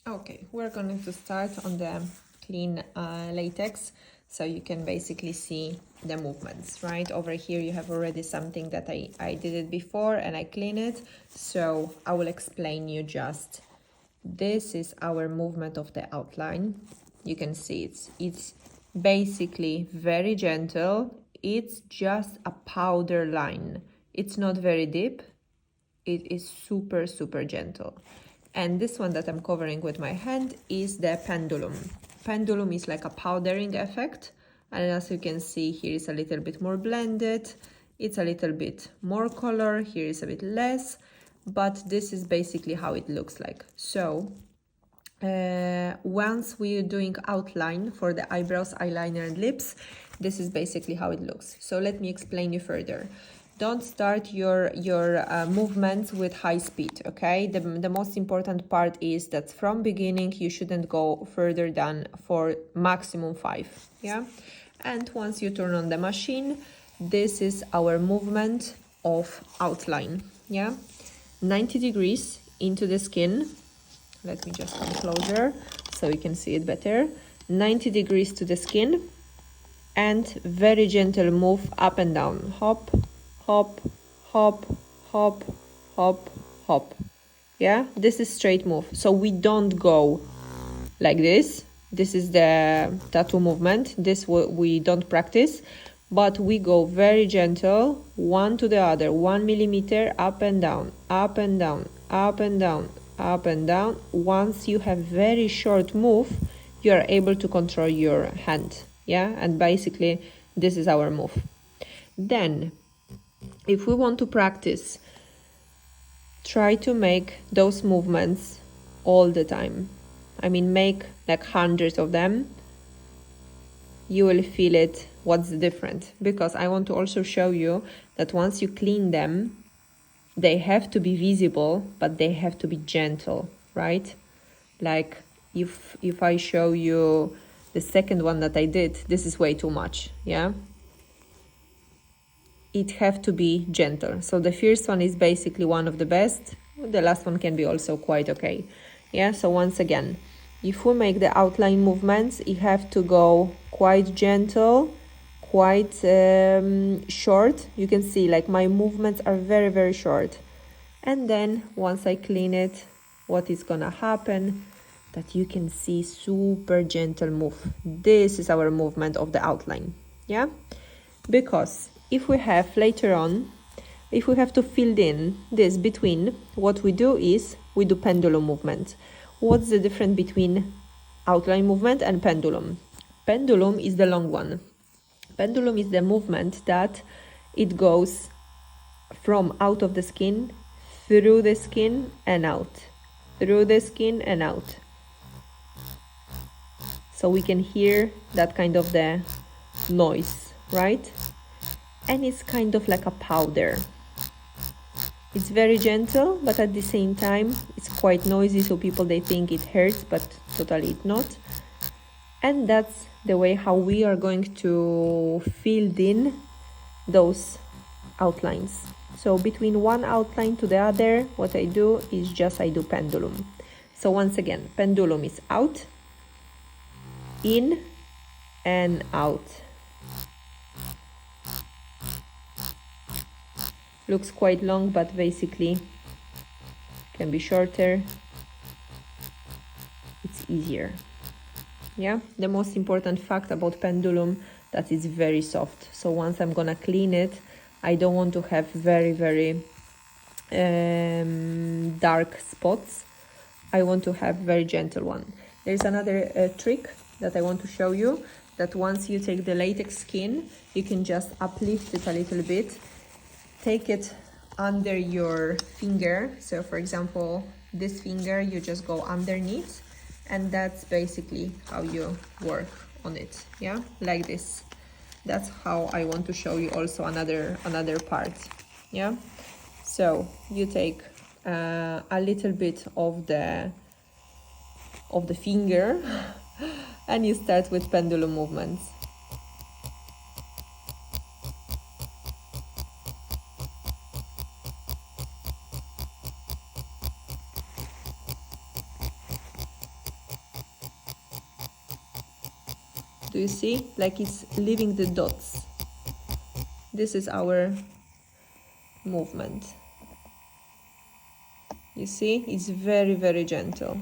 Okay, we're going to start on the clean latex, so you can basically see the movements, right? Over here you have already something that I did it before and I clean it, so I will explain you just. This is our movement of the outline. You can see it's basically very gentle. It's just a powder line. It's not very deep. It is super gentle. And this one that I'm covering with my hand is the pendulum. Pendulum is like a powdering effect, and as you can see, here is a little bit more blended, it's a little bit more color, here is a bit less, but this is basically how it looks like. So once we're doing outline for the eyebrows, eyeliner and lips, this is basically how it looks. So let me explain you further. Don't start your movements with high speed, okay? The most important part is that from beginning you shouldn't go further than for maximum 5, yeah? And once you turn on the machine, this is our movement of outline, yeah? 90 degrees into the skin. Let me just come closer so you can see it better. 90 degrees to the skin and very gentle move up and down. Hop, hop, hop, hop, hop, hop. Yeah, this is straight move. So we don't go like this. This is the tattoo movement. This we don't practice, but we go very gentle, one to the other, 1 millimeter up and down, up and down, up and down, up and down. Once you have very short move, you are able to control your hand, yeah? And basically this is our move. Then if we want to practice, try to make those movements all the time. I mean, make like hundreds of them. You will feel it, what's different, because I want to also show you that once you clean them, they have to be visible, but they have to be gentle, right? Like if I show you the second one that I did, this is way too much, yeah? It have to be gentle. So the first one is basically one of the best. The last one can be also quite okay, yeah? So once again, if we make the outline movements, you have to go quite gentle, quite short. You can see like my movements are very short. And then once I clean it, what is gonna happen, that you can see super gentle move. This is our movement of the outline, yeah? Because if we have later on, if we have to fill in this between, what we do is we do pendulum movement. What's the difference between outline movement and pendulum? Pendulum is the long one. Pendulum is the movement that it goes from out of the skin, through the skin and out, through the skin and out. So we can hear that kind of the noise, right? And it's kind of like a powder. It's very gentle, but at the same time, it's quite noisy, so people, they think it hurts, but totally it's not. And that's the way how we are going to fill in those outlines. So between one outline to the other, what I do is just I do pendulum. So once again, pendulum is out, in and out. Looks quite long, but basically can be shorter. It's easier. Yeah, the most important fact about pendulum, that it's very soft. So once I'm gonna clean it, I don't want to have very dark spots. I want to have very gentle one. There's another trick that I want to show you, that once you take the latex skin, you can just uplift it a little bit, take it under your finger. So for example, this finger, you just go underneath, and that's basically how you work on it, yeah, like this. That's how I want to show you also another part, yeah. So you take a little bit of the finger and you start with pendulum movements. Do you see? Like it's leaving the dots. This is our movement. You see? It's very, very gentle.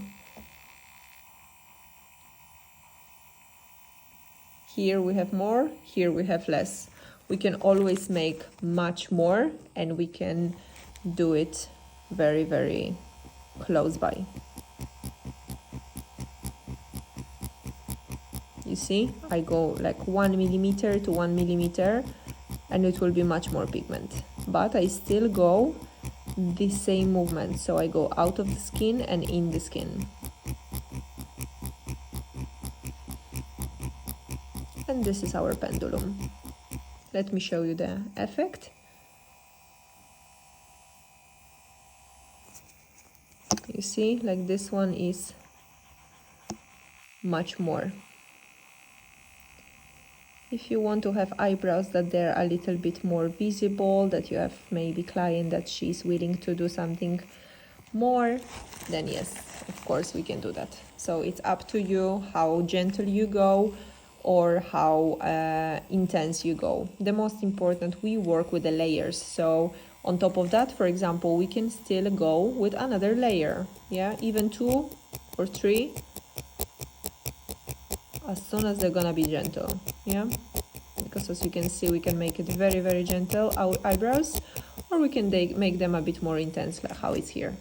Here we have more, here we have less. We can always make much more, and we can do it very, very close by. You see, I go like 1 millimeter to 1 millimeter, and it will be much more pigment. But I still go the same movement, so I go out of the skin and in the skin. And this is our pendulum. Let me show you the effect. You see, like this one is much more. If you want to have eyebrows that they're a little bit more visible, that you have maybe client that she's willing to do something more, then yes, of course we can do that. So it's up to you how gentle you go or how intense you go. The most important, we work with the layers. So on top of that, for example, we can still go with another layer, yeah, even 2 or 3, as soon as they're gonna be gentle, yeah, because as you can see, we can make it very, very gentle, our eyebrows, or we can make them a bit more intense, like how it's here.